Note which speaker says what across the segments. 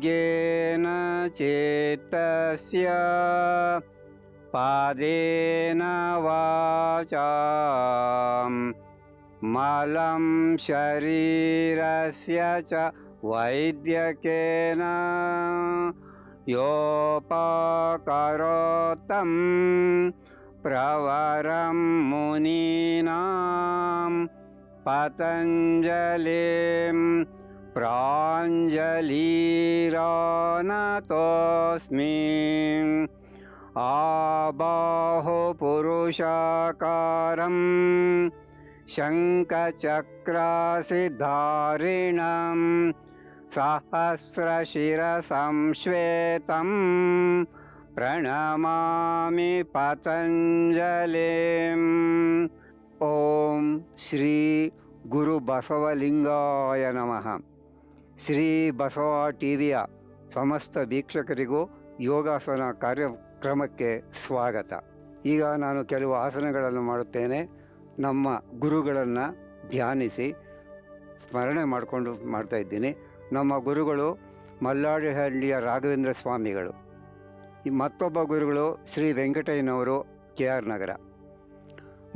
Speaker 1: योगेन चित्तस्य पादेन वाचां मलं शरीरस्य च वैद्यकेन योपकरोतं प्रवरं मुनीनां पतञ्जलिं प्राञ्जलिरानतोऽस्मि। आबाहुपुरुषाकारं शङ्खचक्रासिधारिणं सहस्रशिरसं श्वेतं प्रणमामि पतञ्जलिम्। ಓಂ ಶ್ರೀ ಗುರು ಬಸವಲಿಂಗಾಯ ನಮಃ. ಶ್ರೀ ಬಸವ ಟಿವಿಯ ಸಮಸ್ತ ವೀಕ್ಷಕರಿಗೂ ಯೋಗಾಸನ ಕಾರ್ಯಕ್ರಮಕ್ಕೆ ಸ್ವಾಗತ. ಈಗ ನಾನು ಕೆಲವು ಆಸನಗಳನ್ನು ಮಾಡುತ್ತೇನೆ. ನಮ್ಮ ಗುರುಗಳನ್ನು ಧ್ಯಾನಿಸಿ ಸ್ಮರಣೆ ಮಾಡಿಕೊಂಡು ಮಾಡ್ತಾಯಿದ್ದೀನಿ. ನಮ್ಮ ಗುರುಗಳು ಮಲ್ಲಾಡಿಹಳ್ಳಿಯ ರಾಘವೇಂದ್ರ ಸ್ವಾಮಿಗಳು. ಮತ್ತೊಬ್ಬ ಗುರುಗಳು ಶ್ರೀ ವೆಂಕಟಯ್ಯನವರು KR ನಗರ,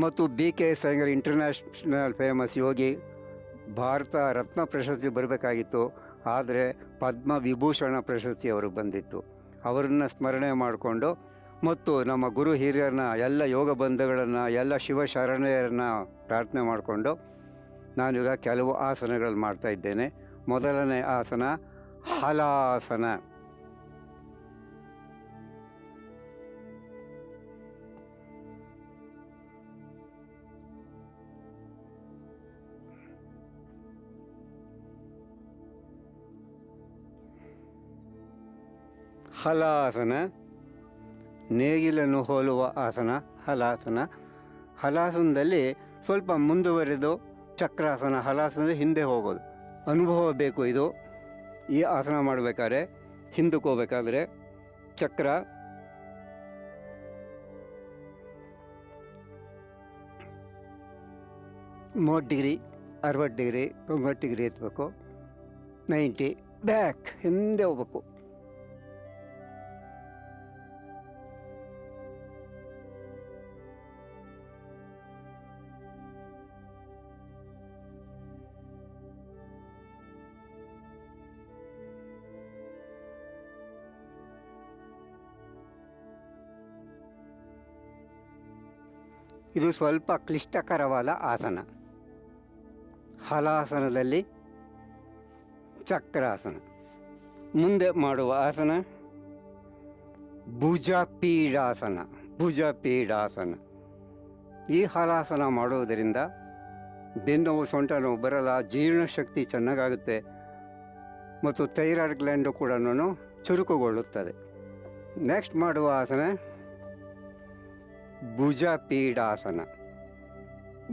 Speaker 1: ಮತ್ತು BK ಅಯ್ಯಂಗಾರ್ ಇಂಟರ್ನ್ಯಾಷನಲ್ ಫೇಮಸ್ ಯೋಗಿ. ಭಾರತ ರತ್ನ ಪ್ರಶಸ್ತಿ ಬರಬೇಕಾಗಿತ್ತು, ಆದರೆ ಪದ್ಮವಿಭೂಷಣ ಪ್ರಶಸ್ತಿ ಅವ್ರಿಗೆ ಬಂದಿತ್ತು. ಅವರನ್ನು ಸ್ಮರಣೆ ಮಾಡಿಕೊಂಡು ಮತ್ತು ನಮ್ಮ ಗುರು ಹಿರಿಯರನ್ನ, ಎಲ್ಲ ಯೋಗ ಬಂಧುಗಳನ್ನು, ಎಲ್ಲ ಶಿವಶರಣೆಯರನ್ನು ಪ್ರಾರ್ಥನೆ ಮಾಡಿಕೊಂಡು ನಾನೀಗ ಕೆಲವು ಆಸನಗಳು ಮಾಡ್ತಾಯಿದ್ದೇನೆ. ಮೊದಲನೇ ಆಸನ ಹಲಾಸನ. ಹಲಾಸನ ನೇಗಿಲನ್ನು ಹೋಲುವ ಆಸನ ಹಲಾಸನ. ಹಲಾಸನದಲ್ಲಿ ಸ್ವಲ್ಪ ಮುಂದುವರೆದು ಚಕ್ರಾಸನ, ಹಲಾಸನದಲ್ಲಿ ಹಿಂದೆ ಹೋಗೋದು ಅನುಭವ ಬೇಕು. ಇದು ಈ ಆಸನ ಮಾಡಬೇಕಾದ್ರೆ ಹಿಂದಕ್ಕೆ ಹೋಗ್ಬೇಕಾದ್ರೆ ಚಕ್ರ, ಮೂವತ್ತು ಡಿಗ್ರಿ, 60 ಡಿಗ್ರಿ, 90 ಡಿಗ್ರಿ ಎತ್ತಬೇಕು, 90 ಬ್ಯಾಕ್ ಹಿಂದೆ ಹೋಗ್ಬೇಕು. ಇದು ಸ್ವಲ್ಪ ಕ್ಲಿಷ್ಟಕರವಾದ ಆಸನ. ಹಲಾಸನದಲ್ಲಿ ಚಕ್ರಾಸನ. ಮುಂದೆ ಮಾಡುವ ಆಸನ ಭುಜಪೀಡಾಸನ. ಭುಜಪೀಡಾಸನ ಈ ಹಲಾಸನ ಮಾಡುವುದರಿಂದ ಬೆನ್ನೋವು, ಸೊಂಟ ನೋವು ಬರಲ್ಲ, ಜೀರ್ಣಶಕ್ತಿ ಚೆನ್ನಾಗಾಗುತ್ತೆ ಮತ್ತು ಥೈರಾಯ್ಡ್ ಗ್ಲ್ಯಾಂಡು ಕೂಡ ಚುರುಕುಗೊಳ್ಳುತ್ತದೆ. ನೆಕ್ಸ್ಟ್ ಮಾಡುವ ಆಸನ ಭುಜಪೀಡಾಸನ.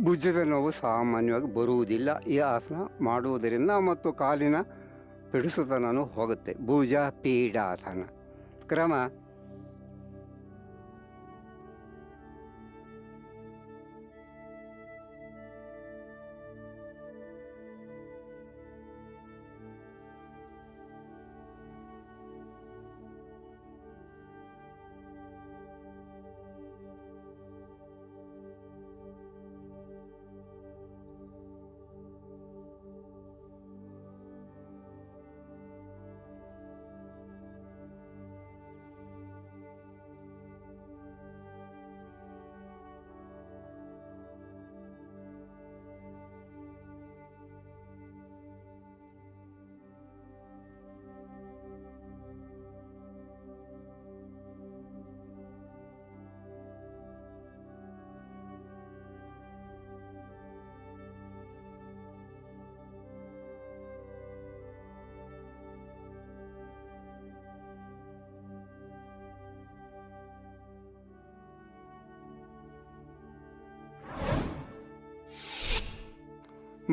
Speaker 1: ಭುಜದ ನೋವು ಸಾಮಾನ್ಯವಾಗಿ ಬರುವುದಿಲ್ಲ. ಈ ಆಸನ ಮಾಡುವುದರಿಂದ ಮತ್ತು ಕಾಲಿನ ಹಿಡಿಸುತನೂ ಹೋಗುತ್ತೆ. ಭುಜಪೀಡಾಸನ ಕ್ರಮ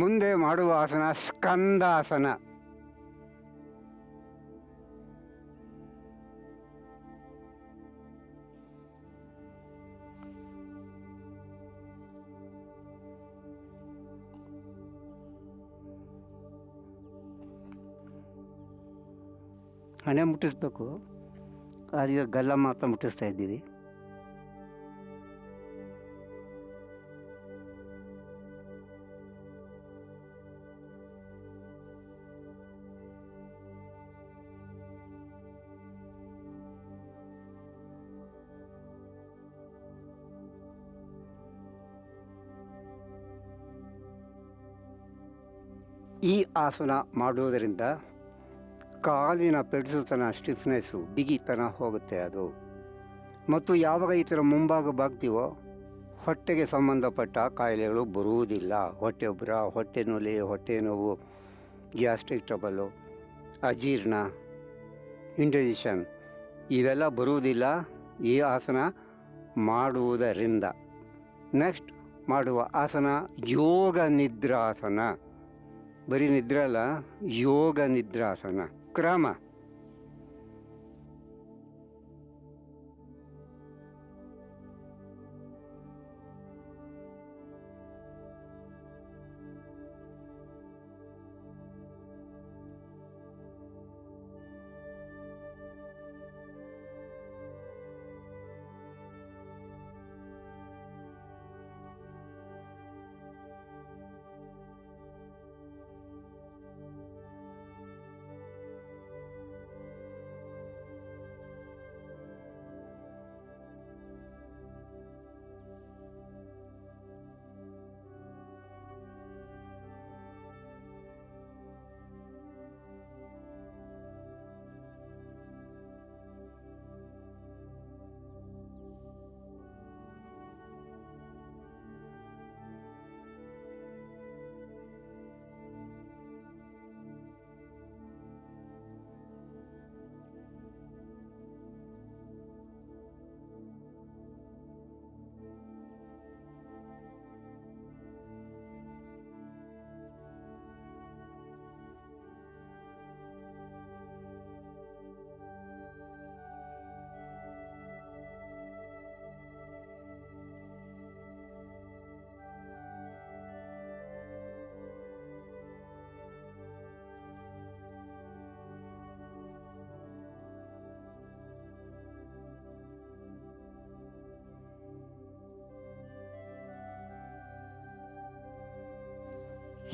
Speaker 1: ಮುಂದೆ ಮಾಡುವ ಆಸನ ಸ್ಕಂದಾಸನ. ಹಣೆ ಮುಟ್ಟಿಸ್ಬೇಕು, ಅದೀಗ ಗಲ್ಲ ಮಾತ್ರ ಮುಟ್ಟಿಸ್ತಾ ಇದ್ದೀವಿ. ಈ ಆಸನ ಮಾಡುವುದರಿಂದ ಕಾಲಿನ ಪೆಡಿಸುತನ, ಸ್ಟಿಫ್ನೆಸ್ಸು, ಬಿಗಿತನ ಹೋಗುತ್ತೆ ಅದು. ಮತ್ತು ಯಾವಾಗ ಈ ಥರ ಮುಂಭಾಗ ಬಾಗ್ತೀವೋ ಹೊಟ್ಟೆಗೆ ಸಂಬಂಧಪಟ್ಟ ಕಾಯಿಲೆಗಳು ಬರುವುದಿಲ್ಲ. ಹೊಟ್ಟೆ ಉಬ್ಬರ, ಹೊಟ್ಟೆ ನೋಲಿ, ಹೊಟ್ಟೆ ನೋವು, ಗ್ಯಾಸ್ಟ್ರಿಕ್ ಟ್ರಬಲ್ಲು, ಅಜೀರ್ಣ, ಇಂಡೈಜೆಷನ್ ಇವೆಲ್ಲ ಬರುವುದಿಲ್ಲ ಈ ಆಸನ ಮಾಡುವುದರಿಂದ. ನೆಕ್ಸ್ಟ್ ಮಾಡುವ ಆಸನ ಯೋಗ ನಿದ್ರಾಸನ. ಬರೀ ನಿದ್ರೆ ಅಲ್ಲ, ಯೋಗ ನಿದ್ರಾಸನ. ಕ್ರಮ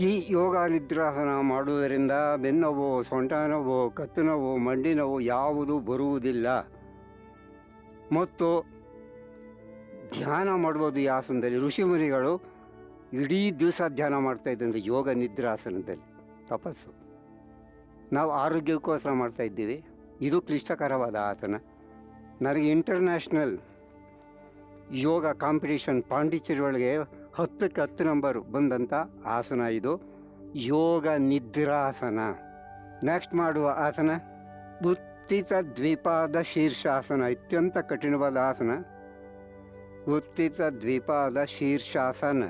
Speaker 1: ಈ ಯೋಗ ನಿದ್ರಾಸನ ಮಾಡುವುದರಿಂದ ಬೆನ್ನೋವು, ಸೊಂಟ ನೋವು, ಕತ್ತು ನೋವು, ಮಂಡಿ ನೋವು ಯಾವುದೂ ಬರುವುದಿಲ್ಲ. ಮತ್ತು ಧ್ಯಾನ ಮಾಡ್ಬೋದು ಈ ಆಸನದಲ್ಲಿ. ಋಷಿಮುನಿಗಳು ಇಡೀ ದಿವಸ ಧ್ಯಾನ ಮಾಡ್ತಾಯಿದ್ದಂತೆ ಯೋಗ ನಿದ್ರಾಸನದಲ್ಲಿ, ತಪಸ್ಸು. ನಾವು ಆರೋಗ್ಯಕ್ಕೋಸ್ಕರ ಮಾಡ್ತಾಯಿದ್ದೀವಿ. ಇದು ಕ್ಲಿಷ್ಟಕರವಾದ ಆಸನ. ನನಗೆ ಇಂಟರ್ನ್ಯಾಷನಲ್ ಯೋಗ ಕಾಂಪಿಟೇಷನ್ ಪಾಂಡಿಚೇರಿ ಒಳಗೆ 10ಕ್ಕೆ 10 ನಂಬರು ಬಂದಂಥ ಆಸನ ಇದು, ಯೋಗ ನಿದ್ರಾಸನ. ನೆಕ್ಸ್ಟ್ ಮಾಡುವ ಆಸನ ಉತ್ಥಿತ ದ್ವಿಪಾದ ಶೀರ್ಷಾಸನ. ಅತ್ಯಂತ ಕಠಿಣವಾದ ಆಸನ, ಉತ್ಥಿತ ದ್ವಿಪಾದ ಶೀರ್ಷಾಸನ.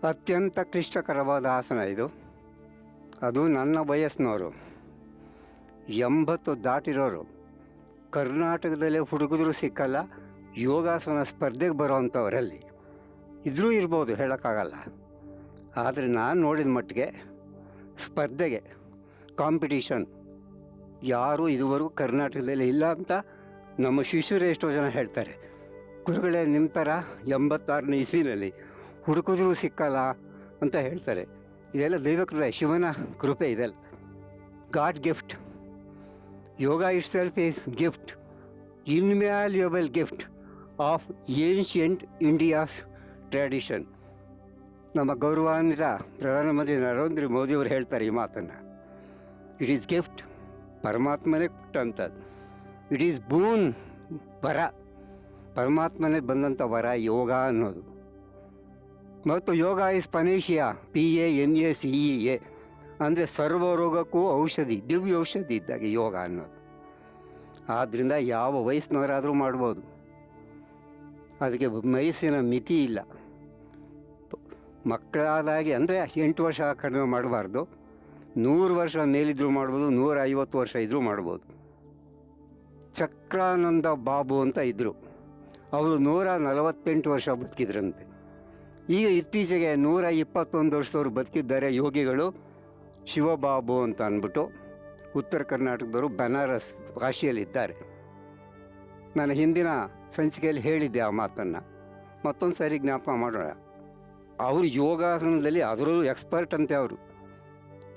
Speaker 1: ಅತ್ಯಂತ ಕ್ಲಿಷ್ಟಕರವಾದ ಆಸನ ಇದು. ಅದು ನನ್ನ ವಯಸ್ಸಿನವರು, 80 ದಾಟಿರೋರು, ಕರ್ನಾಟಕದಲ್ಲೇ ಹುಡುಗಿದ್ರು ಸಿಕ್ಕಲ್ಲ ಯೋಗಾಸನ ಸ್ಪರ್ಧೆಗೆ ಬರೋವಂಥವರಲ್ಲಿ ಇದ್ರೂ ಇರ್ಬೋದು, ಹೇಳೋಕ್ಕಾಗಲ್ಲ. ಆದರೆ ನಾನು ನೋಡಿದ ಮಟ್ಟಿಗೆ ಸ್ಪರ್ಧೆಗೆ, ಕಾಂಪಿಟೀಷನ್ ಯಾರೂ ಇದುವರೆಗೂ ಕರ್ನಾಟಕದಲ್ಲಿ ಇಲ್ಲ ಅಂತ ನಮ್ಮ ಶಿಷ್ಯರು ಎಷ್ಟೋ ಜನ ಹೇಳ್ತಾರೆ. ಗುರುಗಳೇ, ನಿಮ್ಮ ಥರ 86ನೇ ಇಸ್ವಿನಲ್ಲಿ ಹುಡುಕಿದ್ರೂ ಸಿಕ್ಕಲ್ಲ ಅಂತ ಹೇಳ್ತಾರೆ. ಇದೆಲ್ಲ ದೈವಕೃಪೆ, ಶಿವನ ಕೃಪೆ ಇದೆಲ್ಲ, god gift. Yoga itself is gift, invaluable gift of ancient India's tradition. ನಮ್ಮ ಗೌರವಾನ್ವಿತ ಪ್ರಧಾನಮಂತ್ರಿ ನರೇಂದ್ರ ಮೋದಿಯವರು ಹೇಳ್ತಾರೆ ಈ ಮಾತನ್ನು. ಇಟ್ ಈಸ್ ಗಿಫ್ಟ್, ಪರಮಾತ್ಮನೇ ಕೊಟ್ಟಂಥದ್ದು. ಇಟ್ ಈಸ್ ಬೂನ್, ವರ, ಪರಮಾತ್ಮನೇ ಬಂದಂಥ ವರ ಯೋಗ ಅನ್ನೋದು. ಮತ್ತು ಯೋಗ ಇಸ್ ಪನೇಶಿಯಾ, PANACEA, ಅಂದರೆ ಸರ್ವರೋಗಕ್ಕೂ ಔಷಧಿ, ದಿವ್ಯ ಔಷಧಿ ಇದ್ದಾಗೆ ಯೋಗ ಅನ್ನೋದು. ಆದ್ದರಿಂದ ಯಾವ ವಯಸ್ಸಿನವರಾದರೂ ಮಾಡ್ಬೋದು, ಅದಕ್ಕೆ ವಯಸ್ಸಿನ ಮಿತಿ ಇಲ್ಲ. ಮಕ್ಕಳಾದಾಗೆ ಅಂದರೆ 8 ವರ್ಷ ಕಡಿಮೆ ಮಾಡಬಾರ್ದು, 100 ವರ್ಷ ಮೇಲಿದ್ದರೂ ಮಾಡ್ಬೋದು, 150 ವರ್ಷ ಇದ್ದರೂ ಮಾಡ್ಬೋದು. ಚಕ್ರಾನಂದ ಬಾಬು ಅಂತ ಇದ್ದರು, ಅವರು 148 ವರ್ಷ ಬದುಕಿದ್ರಂತೆ. ಈಗ ಇತ್ತೀಚೆಗೆ 121 ವರ್ಷದವರು ಬದುಕಿದ್ದಾರೆ ಯೋಗಿಗಳು. ಶಿವಬಾಬು ಅಂತ ಅಂದ್ಬಿಟ್ಟು ಉತ್ತರ ಕರ್ನಾಟಕದವರು ಬನಾರಸ್ ಕಾಶಿಯಲ್ಲಿದ್ದಾರೆ. ನಾನು ಹಿಂದಿನ ಸಂಚಿಕೆಯಲ್ಲಿ ಹೇಳಿದ್ದೆ ಆ ಮಾತನ್ನು, ಮತ್ತೊಂದು ಸಾರಿ ಜ್ಞಾಪಕ ಮಾಡೋಣ. ಅವರು ಯೋಗಾಸನದಲ್ಲಿ ಅದರಲ್ಲೂ ಎಕ್ಸ್ಪರ್ಟ್ ಅಂತೆ. ಅವರು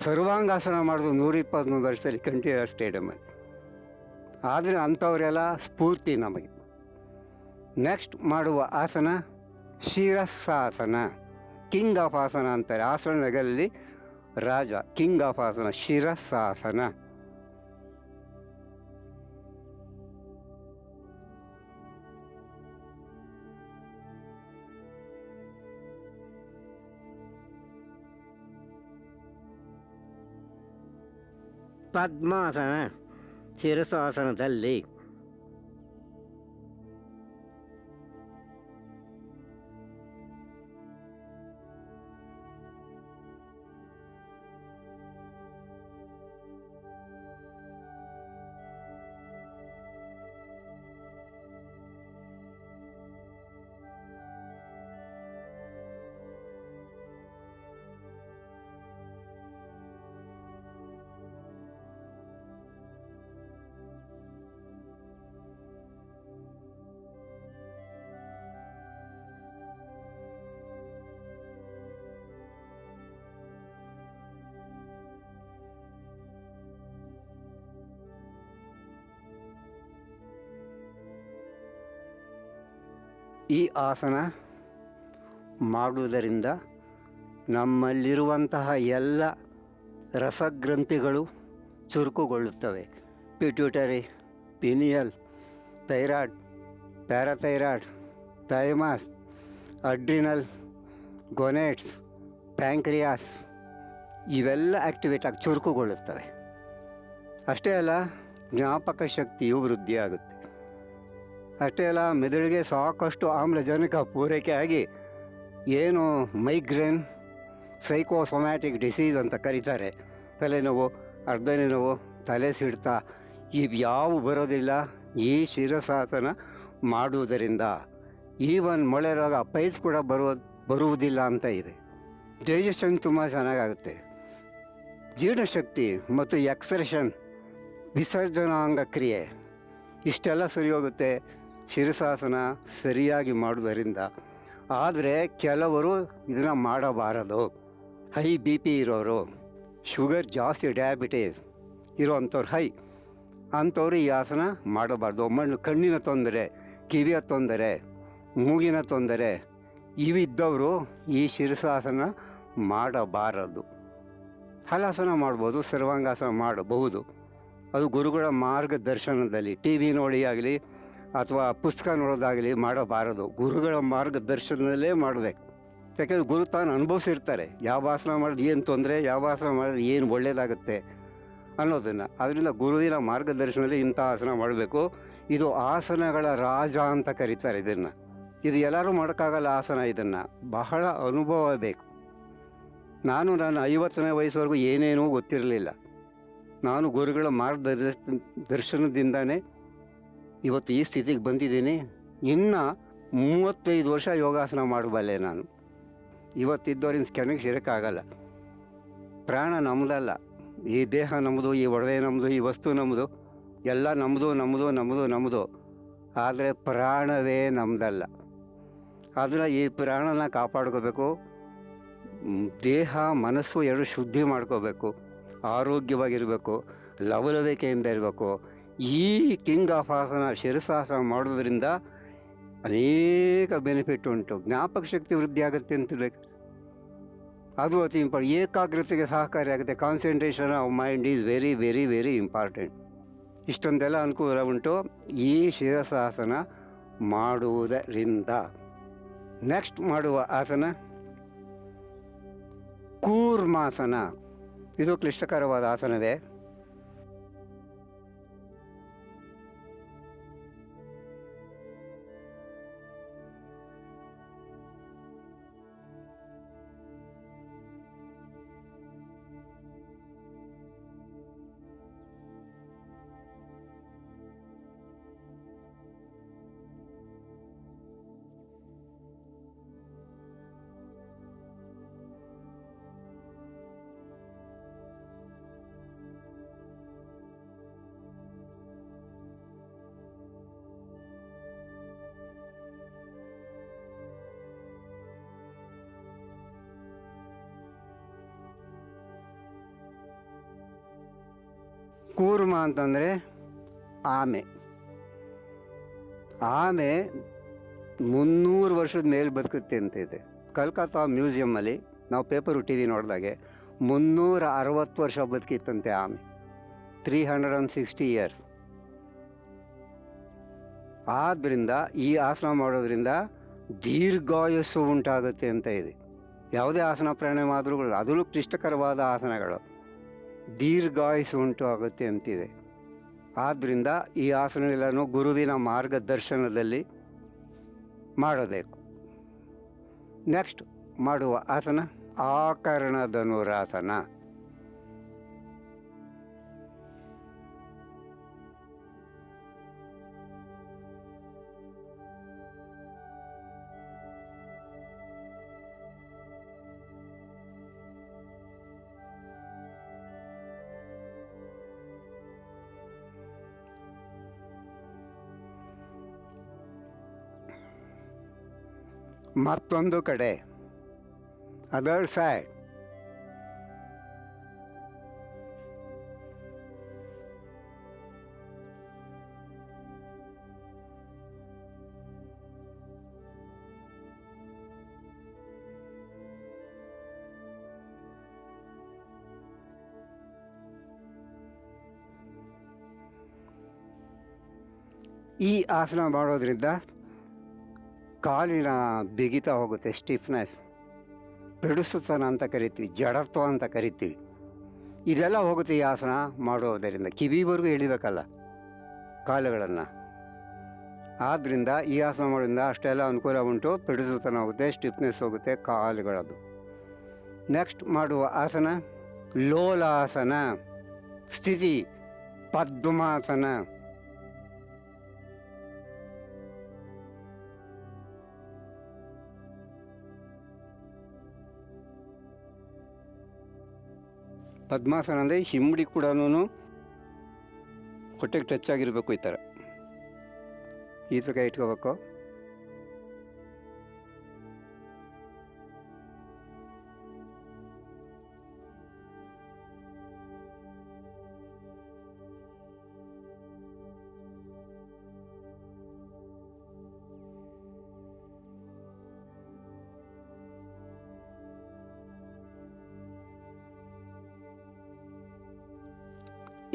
Speaker 1: ಸರ್ವಾಂಗಾಸನ ಮಾಡೋದು 121 ವರ್ಷದಲ್ಲಿ ಕಂಠೀರವ ಸ್ಟೇಡಿಯಮಲ್ಲಿ. ಆದರೆ ಅಂಥವರೆಲ್ಲ ಸ್ಫೂರ್ತಿ ನಮಗೆ. ನೆಕ್ಸ್ಟ್ ಮಾಡುವ ಆಸನ ಶಿರಸ್ಸಾಸನ, ಕಿಂಗ್ ಆಫ್ ಆಸನ ಅಂತಾರೆ. ಆಸನಗಳಲ್ಲಿ ರಾಜ, ಕಿಂಗ್ ಆಫ್ ಆಸನ, ಶಿರಸ್ಸಾಸನ. ಪದ್ಮಾಸನ, ಶಿರಸಾಸನದಲ್ಲಿ ಈ ಆಸನ ಮಾಡುವುದರಿಂದ ನಮ್ಮಲ್ಲಿರುವಂತಹ ಎಲ್ಲ ರಸಗ್ರಂಥಿಗಳು ಚುರುಕುಗೊಳ್ಳುತ್ತವೆ. Pituitary, pineal, thyroid, parathyroid, thymus, adrenal, gonads, pancreas ಇವೆಲ್ಲ ಆ್ಯಕ್ಟಿವೇಟ್ ಆಗಿ ಚುರುಕುಗೊಳ್ಳುತ್ತವೆ. ಅಷ್ಟೇ ಅಲ್ಲ, ಜ್ಞಾಪಕ ಶಕ್ತಿಯು ವೃದ್ಧಿಯಾಗುತ್ತೆ. ಅಷ್ಟೇ ಅಲ್ಲ, ಮೆದುಳಿಗೆ ಸಾಕಷ್ಟು ಆಮ್ಲಜನಕ ಪೂರೈಕೆ ಆಗಿ ಏನು ಮೈಗ್ರೇನ್, ಸೈಕೋಸೊಮ್ಯಾಟಿಕ್ ಡಿಸೀಸ್ ಅಂತ ಕರೀತಾರೆ, ತಲೆನೋವು, ಅರ್ಧನೆ ನೋವು, ತಲೆ ಸಿಡ್ತ, ಇವ್ಯಾವು ಬರೋದಿಲ್ಲ ಈ ಶಿರಸಾಸನ ಮಾಡುವುದರಿಂದ. ಈವನ್ ಮೊಳೆ ರೋಗ, ಪೈಲ್ಸ್ ಕೂಡ ಬರುವುದಿಲ್ಲ ಅಂತ ಇದೆ. ಡೈಜೆಷನ್ ತುಂಬ ಚೆನ್ನಾಗಾಗುತ್ತೆ. ಜೀರ್ಣಶಕ್ತಿ ಮತ್ತು ಎಕ್ಸ್ಪ್ರೆಷನ್, ವಿಸರ್ಜನಾಂಗ ಕ್ರಿಯೆ ಇಷ್ಟೆಲ್ಲ ಸರಿ ಹೋಗುತ್ತೆ ಶಿರಸಾಸನ ಸರಿಯಾಗಿ ಮಾಡುವುದರಿಂದ. ಆದರೆ ಕೆಲವರು ಇದನ್ನು ಮಾಡಬಾರದು. ಹೈ BP ಇರೋರು, ಶುಗರ್ ಜಾಸ್ತಿ, ಡಯಾಬಿಟೀಸ್ ಇರೋವಂಥವ್ರು, ಅಂಥವ್ರು ಈ ಆಸನ ಮಾಡಬಾರ್ದು. ಕಣ್ಣಿನ ತೊಂದರೆ, ಕಿವಿಯ ತೊಂದರೆ, ಮೂಗಿನ ತೊಂದರೆ ಇವಿದ್ದವರು ಈ ಶಿರಸಾಸನ ಮಾಡಬಾರದು. ಹಲಾಸನ ಮಾಡ್ಬೋದು, ಸರ್ವಾಂಗಾಸನ ಮಾಡಬಹುದು. ಅದು ಗುರುಗಳ ಮಾರ್ಗದರ್ಶನದಲ್ಲಿ, TV ನೋಡಿ ಆಗಲಿ ಅಥವಾ ಪುಸ್ತಕ ನೋಡೋದಾಗಲಿ ಮಾಡಬಾರದು. ಗುರುಗಳ ಮಾರ್ಗದರ್ಶನದಲ್ಲೇ ಮಾಡಬೇಕು. ಯಾಕೆಂದರೆ ಗುರು ತಾನು ಅನುಭವಿಸಿರ್ತಾರೆ ಯಾವ ಆಸನ ಮಾಡಿದ್ರೆ ಏನು ತೊಂದರೆ, ಯಾವ ಆಸನ ಮಾಡಿದ್ರೆ ಏನು ಒಳ್ಳೆಯದಾಗುತ್ತೆ ಅನ್ನೋದನ್ನು. ಅದರಿಂದ ಗುರುವಿನ ಮಾರ್ಗದರ್ಶನದಲ್ಲಿ ಇಂಥ ಆಸನ ಮಾಡಬೇಕು. ಇದು ಆಸನಗಳ ರಾಜ ಅಂತ ಕರೀತಾರೆ ಇದನ್ನು. ಇದು ಎಲ್ಲರೂ ಮಾಡೋಕ್ಕಾಗಲ್ಲ ಆಸನ. ಇದನ್ನು ಬಹಳ ಅನುಭವ ಬೇಕು. ನಾನು ನನ್ನ 50ನೇ ವಯಸ್ಸುವರೆಗೂ ಏನೇನೂ ಗೊತ್ತಿರಲಿಲ್ಲ. ನಾನು ಗುರುಗಳ ಮಾರ್ಗದರ್ಶನದಿಂದನೇ ಇವತ್ತು ಈ ಸ್ಥಿತಿಗೆ ಬಂದಿದ್ದೀನಿ. ಇನ್ನು 35 ವರ್ಷ ಯೋಗಾಸನ ಮಾಡಬಲ್ಲೆ ನಾನು. ಇವತ್ತಿದ್ದವ್ರಿನ ಕೆಣಕ್ಕೆ ಸೇರೋಕ್ಕಾಗಲ್ಲ. ಪ್ರಾಣ ನಮ್ಮದಲ್ಲ, ಈ ದೇಹ ನಮ್ಮದು, ಈ ಒಡವೆ ನಮ್ಮದು, ಈ ವಸ್ತು ನಮ್ಮದು, ಎಲ್ಲ ನಮ್ಮದು ನಮ್ಮದು ನಮ್ಮದು ನಮ್ಮದು. ಆದರೆ ಪ್ರಾಣವೇ ನಮ್ಮದಲ್ಲ. ಅದನ್ನು ಈ ಪ್ರಾಣನ ಕಾಪಾಡ್ಕೋಬೇಕು. ದೇಹ ಮನಸ್ಸು ಎರಡು ಶುದ್ಧಿ ಮಾಡ್ಕೋಬೇಕು, ಆರೋಗ್ಯವಾಗಿರಬೇಕು, ಲವಲವಿಕೆಯಿಂದ ಇರಬೇಕು. ಈ ಕಿಂಗ್ ಆಫ್ ಆಸನ ಶಿರಸಾಸನ ಮಾಡೋದ್ರಿಂದ ಅನೇಕ ಬೆನಿಫಿಟ್ ಉಂಟು. ಜ್ಞಾಪಕ ಶಕ್ತಿ ವೃದ್ಧಿ ಆಗುತ್ತೆ ಅಂತಿದೆ, ಅದು ಅತಿ ಇಂಪಾರ್ಟೆಂಟ್. ಏಕಾಗ್ರತೆಗೆ ಸಹಕಾರಿಯಾಗುತ್ತೆ. Concentration of mind is very very very important. ಇಷ್ಟೊಂದೆಲ್ಲ ಅನುಕೂಲ ಉಂಟು ಈ ಶಿರಸಾಸನ ಮಾಡುವುದರಿಂದ. ನೆಕ್ಸ್ಟ್ ಮಾಡುವ ಆಸನ ಕೂರ್ಮಾಸನ. ಇದು ಕ್ಲಿಷ್ಟಕರವಾದ ಆಸನವೇ. ಕೂರ್ಮ ಅಂತಂದರೆ ಆಮೆ. ಆಮೆ 300 ವರ್ಷದ ಮೇಲೆ ಬದುಕುತ್ತೆ ಅಂತ ಇದೆ. ಕಲ್ಕತ್ತಾ ಮ್ಯೂಸಿಯಮ್ಮಲ್ಲಿ ನಾವು ಪೇಪರು ಟಿ ವಿ ನೋಡಿದಾಗೆ 360 ವರ್ಷ ಬದುಕಿತ್ತಂತೆ ಆಮೆ. 360 ಇಯರ್ಸ್. ಆದ್ದರಿಂದ ಈ ಆಸನ ಮಾಡೋದ್ರಿಂದ ದೀರ್ಘಾಯಸ್ಸು ಉಂಟಾಗುತ್ತೆ ಅಂತ ಇದೆ. ಯಾವುದೇ ಆಸನ ಪ್ರಾಣಾಯಾಮ ಆದರೂ ಅದರಲ್ಲೂ ಕ್ಲಿಷ್ಟಕರವಾದ ಆಸನಗಳು ದೀರ್ಘಾಯಸ್ಸು ಉಂಟು ಆಗುತ್ತೆ ಅಂತಿದೆ. ಆದ್ದರಿಂದ ಈ ಆಸನಗಳನ್ನು ಗುರುವಿನ ಮಾರ್ಗದರ್ಶನದಲ್ಲಿ ಮಾಡಬೇಕು. ನೆಕ್ಸ್ಟ್ ಮಾಡುವ ಆಸನ ಆಕರ್ಣ ಧನುರಾಸನ. ಮತ್ತೊಂದು ಕಡೆ ಅದರ್ ಸೈಡ್ ಈ ಆಸನ ಮಾಡೋದ್ರಿಂದ ಕಾಲಿನ ಬಿಗಿತ ಹೋಗುತ್ತೆ, ಸ್ಟಿಫ್ನೆಸ್, ಬಿಡಿಸುತನ ಅಂತ ಕರಿತೀವಿ, ಜಡತ್ವ ಅಂತ ಕರಿತೀವಿ, ಇದೆಲ್ಲ ಹೋಗುತ್ತೆ ಈ ಆಸನ ಮಾಡೋದರಿಂದ. ಕಿವಿವರೆಗೂ ಎಳಿಬೇಕಲ್ಲ ಕಾಲುಗಳನ್ನು. ಆದ್ದರಿಂದ ಈ ಆಸನ ಮಾಡೋದ್ರಿಂದ ಅಷ್ಟೆಲ್ಲ ಅನುಕೂಲ ಉಂಟು. ಬಿಡಿಸುತನ ಹೋಗುತ್ತೆ, ಸ್ಟಿಫ್ನೆಸ್ ಹೋಗುತ್ತೆ ಕಾಲುಗಳದ್ದು. ನೆಕ್ಸ್ಟ್ ಮಾಡುವ ಆಸನ ಲೋಲಾಸನ. ಸ್ಥಿತಿ ಪದ್ಮಾಸನ. ಪದ್ಮಾಸನ ಅಂದರೆ ಹಿಂಬಡಿ ಕೂಡ ಹೊಟ್ಟೆಗೆ ಟಚ್ ಆಗಿರಬೇಕು. ಈ ಥರ ಇಟ್ಕೋಬೇಕು.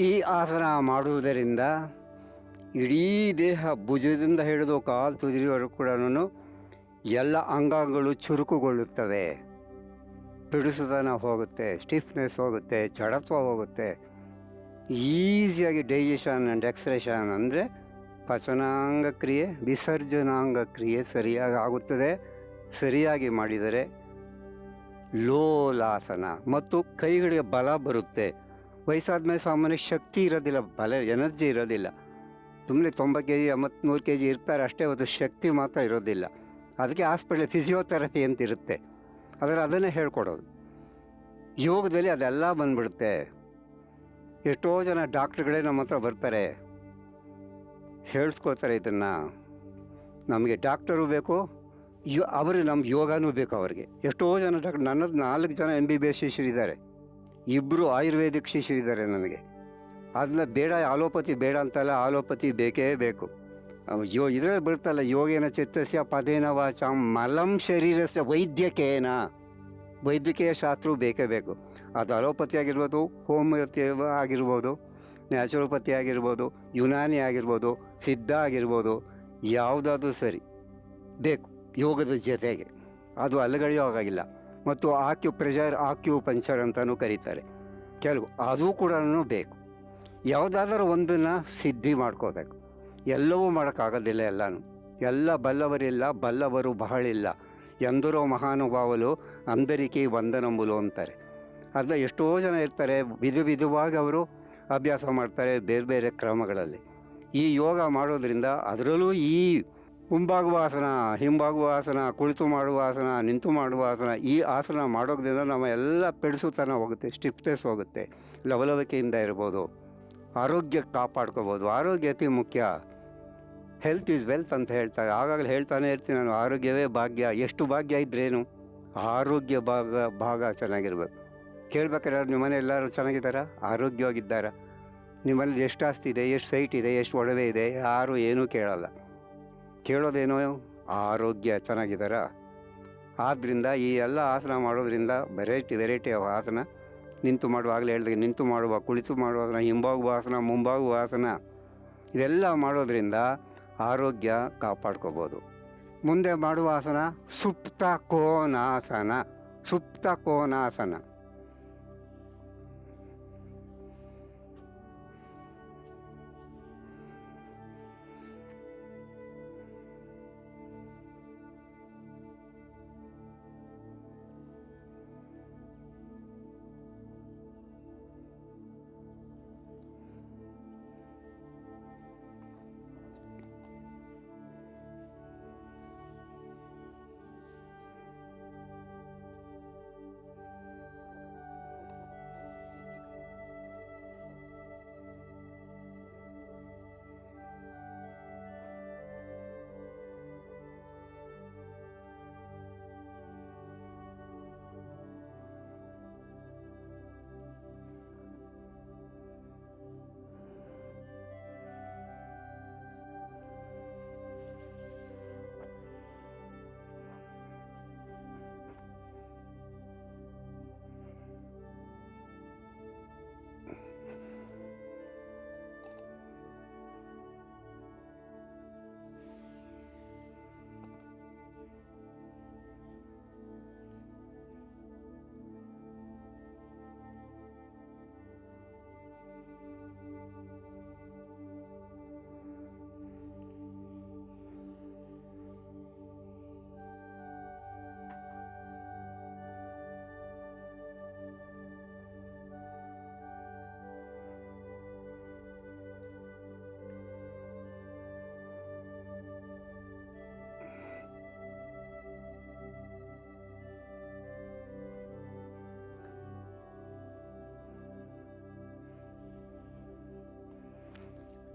Speaker 1: ಈ ಆಸನ ಮಾಡುವುದರಿಂದ ಇಡೀ ದೇಹ, ಭುಜದಿಂದ ಹಿಡಿದು ಕಾಲು ತುದಿಯವರೆಗೂ ಕೂಡ ಎಲ್ಲ ಅಂಗಾಂಗಗಳು ಚುರುಕುಗೊಳ್ಳುತ್ತವೆ, ಬಿಡಿಸುತನ ಹೋಗುತ್ತೆ, ಸ್ಟಿಫ್ನೆಸ್ ಹೋಗುತ್ತೆ, ಜಡತ್ವ ಹೋಗುತ್ತೆ. ಈಸಿಯಾಗಿ ಡೈಜೆಷನ್ ಆ್ಯಂಡ್ ಎಕ್ಸ್ಪ್ರೆಷನ್ ಅಂದರೆ ಪಚನಾಂಗ ಕ್ರಿಯೆ, ವಿಸರ್ಜನಾಂಗ ಕ್ರಿಯೆ ಸರಿಯಾಗಿ ಆಗುತ್ತದೆ. ಸರಿಯಾಗಿ ಮಾಡಿದರೆ ಲೋಲಾಸನ. ಮತ್ತು ಕೈಗಳಿಗೆ ಬಲ ಬರುತ್ತೆ. ವಯಸ್ಸಾದ ಮೇಲೆ ಸಾಮಾನ್ಯ ಶಕ್ತಿ ಇರೋದಿಲ್ಲ, ಬಲ ಎನರ್ಜಿ ಇರೋದಿಲ್ಲ. ಸುಮ್ಮನೆ 90 kg 100 kg ಇರ್ತಾರೆ ಅಷ್ಟೇ, ಹೊತ್ತು ಶಕ್ತಿ ಮಾತ್ರ ಇರೋದಿಲ್ಲ. ಅದಕ್ಕೆ ಹಾಸ್ಪಿಟ್ಲ್ ಫಿಸಿಯೋಥೆರಪಿ ಅಂತ ಇರುತ್ತೆ, ಅದನ್ನೇ ಹೇಳ್ಕೊಡೋದು. ಯೋಗದಲ್ಲಿ ಅದೆಲ್ಲ ಬಂದ್ಬಿಡುತ್ತೆ. ಎಷ್ಟೋ ಜನ ಡಾಕ್ಟ್ರುಗಳೇ ನಮ್ಮ ಹತ್ರ ಬರ್ತಾರೆ, ಹೇಳಿಸ್ಕೋತಾರೆ ಇದನ್ನು. ನಮಗೆ ಡಾಕ್ಟರು ಬೇಕು, ಅವರು ನಮ್ಗೆ ಯೋಗನೂ ಬೇಕು ಅವ್ರಿಗೆ. ಎಷ್ಟೋ ಜನ ಡಾಕ್ಟರ್, ನನ್ನ 4 ಜನ MBBS ಶಿಷ್ಯರಿದ್ದಾರೆ, 2 ಆಯುರ್ವೇದಿಕ್ ಶಿಷ್ಯರಿದ್ದಾರೆ ನನಗೆ. ಅದನ್ನ ಬೇಡ, ಆಲೋಪತಿ ಬೇಡ ಅಂತಲ್ಲ, ಆಲೋಪತಿ ಬೇಕೇ ಬೇಕು. ಇದರಲ್ಲಿ ಬರ್ತಲ್ಲ, ಯೋಗೇನ ಚಿತ್ತಸ್ಯ ಪದೇನ ವಾಚ ಮಲಂ ಶರೀರಸ್ಯ ವೈದ್ಯಕೀಯ ಶಾಸ್ತ್ರವು ಬೇಕೇ ಬೇಕು. ಅದು ಅಲೋಪತಿ ಆಗಿರ್ಬೋದು, ಹೋಮಿಯೋಪತಿ ಆಗಿರ್ಬೋದು, ನ್ಯಾಚುರೋಪತಿ ಆಗಿರ್ಬೋದು, ಯುನಾನಿ ಆಗಿರ್ಬೋದು, ಸಿದ್ಧ ಆಗಿರ್ಬೋದು, ಯಾವುದಾದ್ರೂ ಸರಿ ಬೇಕು ಯೋಗದ ಜೊತೆಗೆ. ಅದು ಅಲ್ಲಗಳೆಯೋಗಾಗಿಲ್ಲ. ಮತ್ತು ಆಕ್ಯುಪಂಚರ್ ಅಂತಲೂ ಕರೀತಾರೆ ಕೆಲವು, ಅದು ಕೂಡ ಬೇಕು. ಯಾವುದಾದ್ರೂ ಒಂದನ್ನು ಸಿದ್ಧಿ ಮಾಡ್ಕೋಬೇಕು. ಎಲ್ಲವೂ ಮಾಡೋಕ್ಕಾಗೋದಿಲ್ಲ. ಎಲ್ಲ ಬಲ್ಲವರಿಲ್ಲ, ಬಲ್ಲವರು ಬಹಳಿಲ್ಲ. ಎಂದರೋ ಮಹಾನುಭಾವಲು ಅಂದರಿಕೆ ವಂದನಂಬುಲು ಅಂತಾರೆ. ಅದನ್ನ ಎಷ್ಟೋ ಜನ ಇರ್ತಾರೆ, ವಿಧವಾಗಿ ಅವರು ಅಭ್ಯಾಸ ಮಾಡ್ತಾರೆ ಬೇರೆ ಬೇರೆ ಕ್ರಮಗಳಲ್ಲಿ. ಈ ಯೋಗ ಮಾಡೋದ್ರಿಂದ, ಅದರಲ್ಲೂ ಈ ಮುಂಬಾಗುವ ಆಸನ, ಹಿಂಬಾಗುವ ಆಸನ, ಕುಳಿತು ಮಾಡುವ ಆಸನ, ನಿಂತು ಮಾಡುವ ಆಸನ, ಈ ಆಸನ ಮಾಡೋದ್ರಿಂದ ನಮ್ಮ ಎಲ್ಲ ಪೆಡಿಸುತನ ಹೋಗುತ್ತೆ, ಸ್ಟಿಫ್ನೆಸ್ ಹೋಗುತ್ತೆ, ಲವಲವಿಕೆಯಿಂದ ಇರ್ಬೋದು, ಆರೋಗ್ಯ ಕಾಪಾಡ್ಕೋಬೋದು. ಆರೋಗ್ಯ ಅತಿ ಮುಖ್ಯ. ಹೆಲ್ತ್ ಈಸ್ ವೆಲ್ತ್ ಅಂತ ಹೇಳ್ತಾರೆ. ಆಗಾಗಲೇ ಹೇಳ್ತಾನೆ ಇರ್ತೀನಿ ನಾನು, ಆರೋಗ್ಯವೇ ಭಾಗ್ಯ. ಎಷ್ಟು ಭಾಗ್ಯ ಇದ್ರೇನು, ಆರೋಗ್ಯ ಭಾಗ ಚೆನ್ನಾಗಿರ್ಬೇಕು. ಕೇಳ್ಬೇಕಾದ್ರೆ ನಿಮ್ಮ ಮನೆ ಎಲ್ಲರೂ ಚೆನ್ನಾಗಿದ್ದಾರಾ, ಆರೋಗ್ಯವಾಗಿದ್ದಾರಾ? ನಿಮ್ಮಲ್ಲಿ ಎಷ್ಟು ಆಸ್ತಿ ಇದೆ, ಎಷ್ಟು ಸೈಟ್ ಇದೆ, ಎಷ್ಟು ಒಡವೆ ಇದೆ, ಯಾರೂ ಏನೂ ಕೇಳಲ್ಲ. ಕೇಳೋದೇನೋ ಆರೋಗ್ಯ ಚೆನ್ನಾಗಿದ್ದಾರಾ. ಆದ್ದರಿಂದ ಈ ಎಲ್ಲ ಆಸನ ಮಾಡೋದ್ರಿಂದ ವೆರೈಟಿ ಆಸನ, ನಿಂತು ಮಾಡುವಾಗಲೇ ಹೇಳಿದಾಗ ನಿಂತು ಮಾಡುವ, ಕುಳಿತು ಮಾಡುವ ಆಸನ, ಹಿಂಬಾಗುವ ಆಸನ, ಮುಂಬಾಗುವ ಆಸನ, ಇದೆಲ್ಲ ಮಾಡೋದ್ರಿಂದ ಆರೋಗ್ಯ ಕಾಪಾಡ್ಕೋಬೋದು. ಮುಂದೆ ಮಾಡುವ ಆಸನ ಸುಪ್ತ ಕೋನಾಸನ.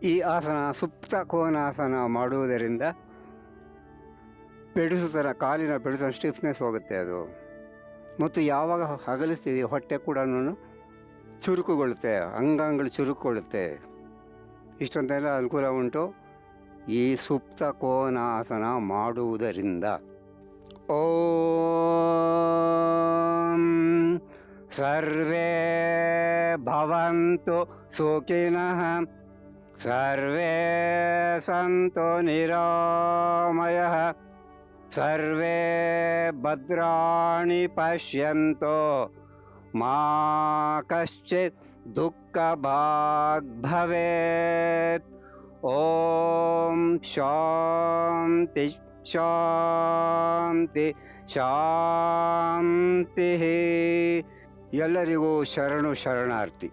Speaker 1: ಈ ಆಸನ ಸುಪ್ತ ಕೋನಾಸನ ಮಾಡುವುದರಿಂದ ಕಾಲಿನ ಪೆಡುಸುತನ ಸ್ಟಿಫ್ನೆಸ್ ಹೋಗುತ್ತೆ ಅದು. ಮತ್ತು ಯಾವಾಗ ಹಗಲಿಸ್ತೀವಿ ಹೊಟ್ಟೆ ಕೂಡ ಚುರುಕುಗೊಳ್ಳುತ್ತೆ, ಅಂಗಾಂಗಗಳು ಚುರುಕುಗೊಳ್ಳುತ್ತೆ. ಇಷ್ಟೊಂದೆಲ್ಲ ಅನುಕೂಲ ಉಂಟು ಈ ಸುಪ್ತ ಕೋನಾಸನ ಮಾಡುವುದರಿಂದ. ಓಂ ಸರ್ವೇ ಭವಂತು ಸುಖಿನಃ, ಸರ್ವೇ ಸಂತು ನಿರಾಮಯಃ, ಸರ್ವೇ ಭದ್ರಾಣಿ ಪಶ್ಯಂತು ಮಾ ಕಶ್ಚಿತ್ ದುಃಖಭಾಗ್ ಭವೇತ್. ಓಂ ಶಾಂತಿ ಶಾಂತಿ ಶಾಂತಿ. ಎಲ್ಲರಿಗೂ ಶರಣಾರ್ಥಿ.